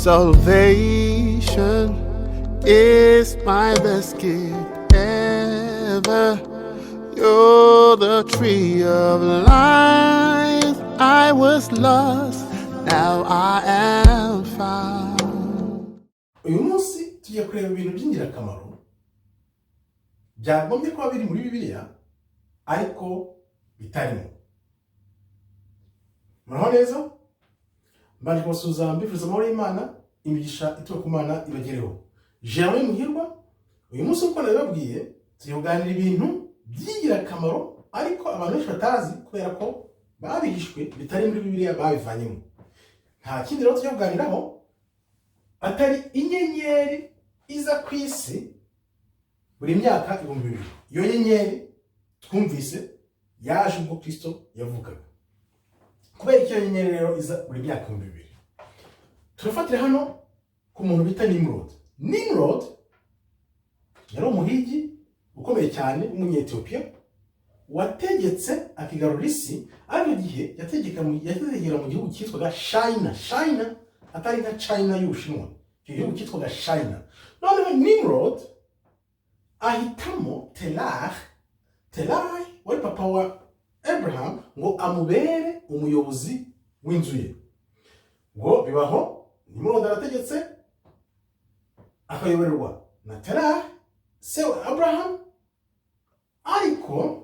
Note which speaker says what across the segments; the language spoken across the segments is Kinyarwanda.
Speaker 1: Salvation is my best gift ever. You're the tree of life. I was lost, now I am found.
Speaker 2: Uyu munsi tugiye kureba ibintu by'ingirakamaro byagombye kuba biri muri Bibiliya ariko bitarimo. Muraho neza? Mbanje kubasuhuza mbifuriza amahoro y'Imana, imigisha ituruka ku Mana ibagereho. Jewe muhirwa, uyu munsi uko nabibabwiye tugiye kuganira ibintu by'ingirakamaro ariko abantu benshi batazi kubera ko babihishwe bitari muri Bibiliya babivanyemo. Nta kindi rero tugiye kuganiraho atari inyenyeri iza ku isi buri myaka 2000. Iyo nyenyeri twumvise yaje ubwo Kristo yavukaga. Kubera icyo nyenyeri rero iza buri myaka 2000. Turafatira hano ku muntu bita Nimrod. Nimrod yari umuhigi ukomeye cyane w'umunyetiyopiya wategetse akigarura isi, ariko gihe yategekera mu gihugu cyitwaga China, atari nka China y'Ubushinwa. Icyo gihugu cyitwaga China. Noneho Nimrod ahitamo Terah wari papa wa Abraham ngo amubere umuyobozi w'inzu ye. Ngo bibaho Nimrod arategetse akayoborerwa na Terah se wa Abraham, ariko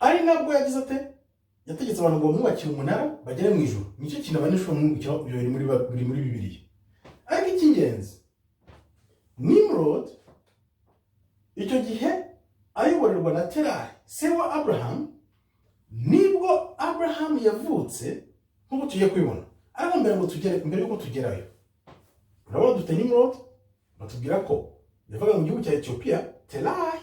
Speaker 2: ari nabwo yagize ate yategetse abantu ngo bamwubakire umunara bagere mu ijuru. Nicyo kintu abanishwa mwumvikira biri muri Bibiliya. Ariko icy'ingenzi, Nimrod icyo gihe ayoborerwa na Terah se wa Abraham, nibwo Abraham yavutse nk'uko tugiye kwibona. Ariko mbere yuko tugerayo, urabona dufite Nimrod batubwira ko yavuga mu gihugu cya Ethiopia. Terah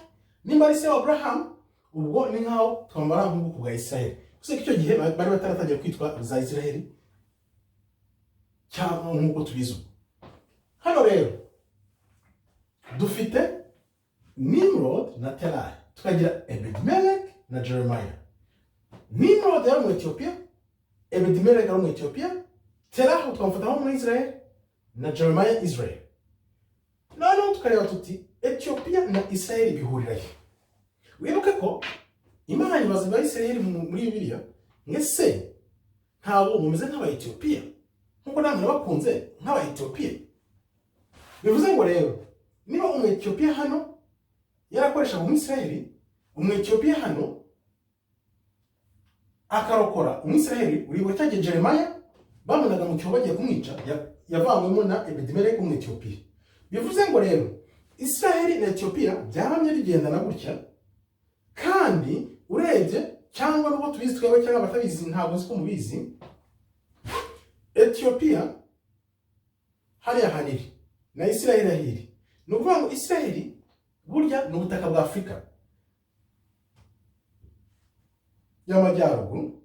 Speaker 2: nimba ari se wa Abraham, ubwo ni nkaho twambara nk'ubwoko bwa Israel. Gusa icyo gihe bari bataratangiye kwitwa za Israel cyangwa nk'uko tubizi. Hano rero dufite Nimrod na Terah, tukagira Ebed-Melech na Jeremiah. Nimrod yari mu Ethiopia, Ebed-Melech yari mu Ethiopia, Terah twamufataho muri Israel na Jeremiah Israel. Noneho tukareba tuti Ethiopia na Israel bihurira he? Wibuke ko Imana ibaza ba Israel muri Bibiliya ngese ntawo mumeze nk'aba Ethiopia, nkuko namwe bakunze nk'aba Ethiopia. Bivuze ngo rero niba umu Ethiopia hano yarakoresha mu Israel, umu Ethiopia hano akarokora umu Israel, uribo cyaje Jeremiah bamunaga mu cyo bagiye kumwica, yavanyemo na Ebed-Melech mu Ethiopia. Bivuze ngo rero Israel na Ethiopia byabamye bigendana gutya, kandi urebye cyangwa nuko tubizi twebwe cyangwa abatabizi ntabwo nzi ko mubizi, Ethiopia hariya haniri na Israel ahiri. Ni ukuvuga ngo Israel burya ni ubutaka bwa Afurika y'amajyaruguru,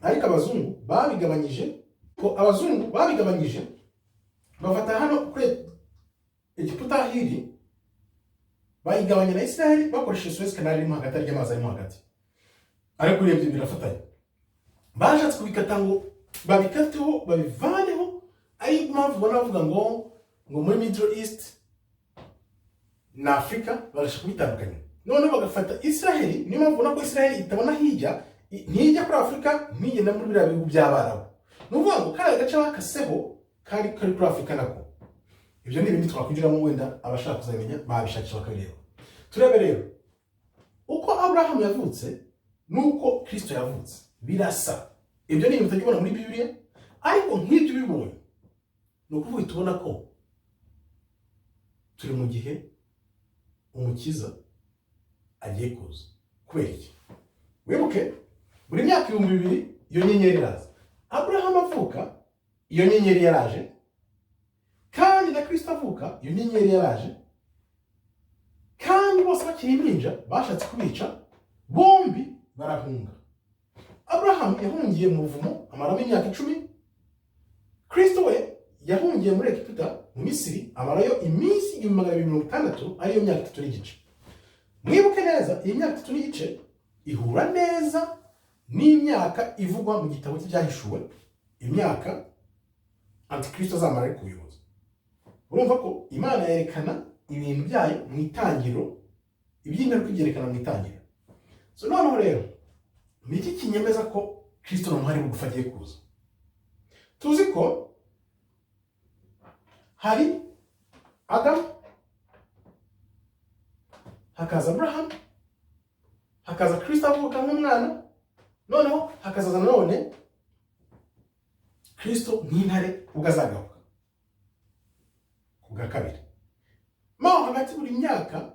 Speaker 2: ariko abazungu babigabanyije bafata hano kuri Egiputa hiri, bayigabanya na Israel bakoresheje Suez Canal irimo hagati, ari amazi arimo hagati. Ariko urebye birafatanye. Bashatse kubikata ngo babikateho babivaneho, ari mpamvu banavuga ngo muri Middle East na Afrika barashaka kubitandukanya. None bagafata Israel, niyo mpamvu nako Israel itabona ntijya kuri Afrika, ntigenda muri biriya bihugu by'Abarabu. Ni ukuvuga ngo kariya gace bakaseho kari kuri Afrika nako. Ibyo ni ibindi twakwinjiramo wenda abashaka kuzamenya babishakisha bakabireba. Turebe rero uko Abraham yavutse nuko Kristo yavutse birasa. Ibyo ni ibintu tugibona muri Bibiliya, ariko nk'ibyo bibonye no kuvuga tubona ko turi mu gihe umukiza agiye kuza. Kubera iki? Wibuke buri myaka 2000 iyo nyenyeri iraza. Abraham avuka, iyo nyenyeri yaraje, kandi na Kristo avuka, iyo nyenyeri yaraje, kandi bose bakiri impinja bashatse kubica, bombi barahunga. Abraham yahungiye mu buvumo amaramo imyaka 10. Kristo we yahungiye muri Egiputa mu Misiri amarayo iminsi 260, ariyo myaka 3 n'igice. Mwibuke neza iyi myaka 3 n'igice ihura neza n'imyaka ivugwa mu gitabo cy'Ibyahishuwe imyaka antikristo azamara ari ku buyobozi. Urumva ko Imana yerekana ibintu byayo mu itangiro, iby'ingaruka ibyerekana mu itangiro. So noneho rero ni iki kinyemeza ko Kristo n'umuhari bugufi agiye kuza? Tuzi ko hari Adamu, hakaza Abraham, hakaza Kristo avuka nk'umwana, noneho hakazaza nanone Kristo nk'intare ubwo azagaruka kubwa kabiri. Maho hagati buri myaka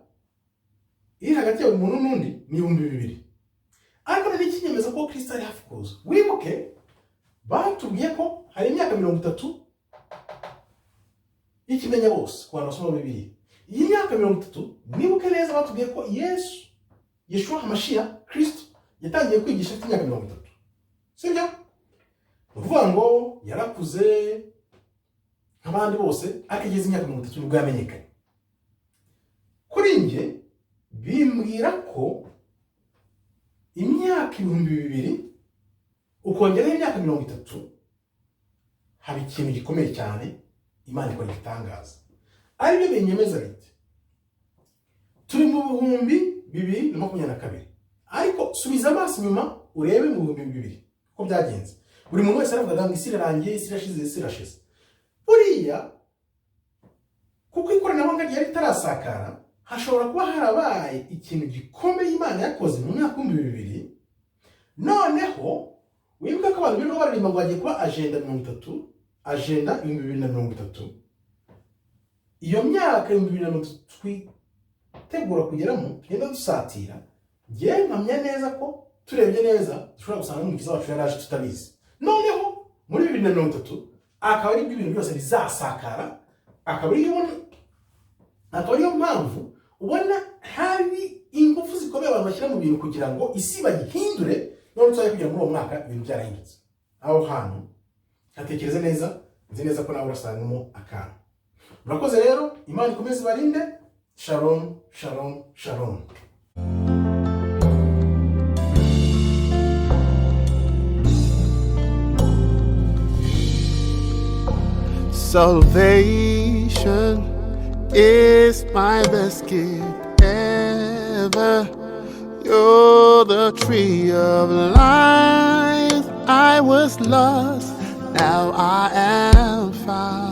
Speaker 2: iri hagati ya umuntu n'undi ni 2000. Ariko ni ikinyemeza ko Kristo ari hafi kuza. Wibuke batubwiye ko hari imyaka 30 y'ikimenya bose ku bantu basoma Bibiliya. Iyi myaka 30 nibuke neza batubwiye ko Yesu Yeshua Hamashiach Kristo yatangiye kwigisha afite imyaka 30. Sibyo? Uvuga ngo yarakuze nk'abandi bose akigeze imyaka 30 nibwo yamenyekanye. Kuri nge bimbwira ko imyaka 2000 ukongeraho imyaka 30 hari ikintu gikomeye cyane Imana ikora igitangaza. Ari byo binyemeza biti turi mu 2022, ariko subiza amaso nyuma urebe mu 2000 ko byagenze. Buri muntu wese aravuga ngo isi irarangiye, isi irashize, isi irashize. Buriya kuko ikoranabuhanga ryari ritarasakara, hashobora kuba harabaye ikintu gikomeye Imana yakoze mu myaka 2000. Noneho wibuka ko abantu birimo baririmba ngo bagiye kuba agenda 30, agenda 2030. Iyo myaka 2030 twitegura kugeramo, tugenda dusatira, ngiye mpamya neza ko turebye neza dushobora gusanga n'umukiza wacu yaraje tutabizi. Noneho muri 2030 akaba ari ibintu byose bizasakara, akaba ariyo mpamvu ubona hari ingufu zikomeye abantu bashyira mu bintu kugira ngo isi bagihindure, none tuzajya kugira muri uwo mwaka ibintu byarahindutse. Aho hantu hatekereze neza, nzi neza ko nawe urasangamo akantu. Murakoze rero, Imana ikomeze ibarinde. Shalom, shalom, shalom.
Speaker 1: Salvation is my best gift ever. You're the tree of life. I was lost, now I am found.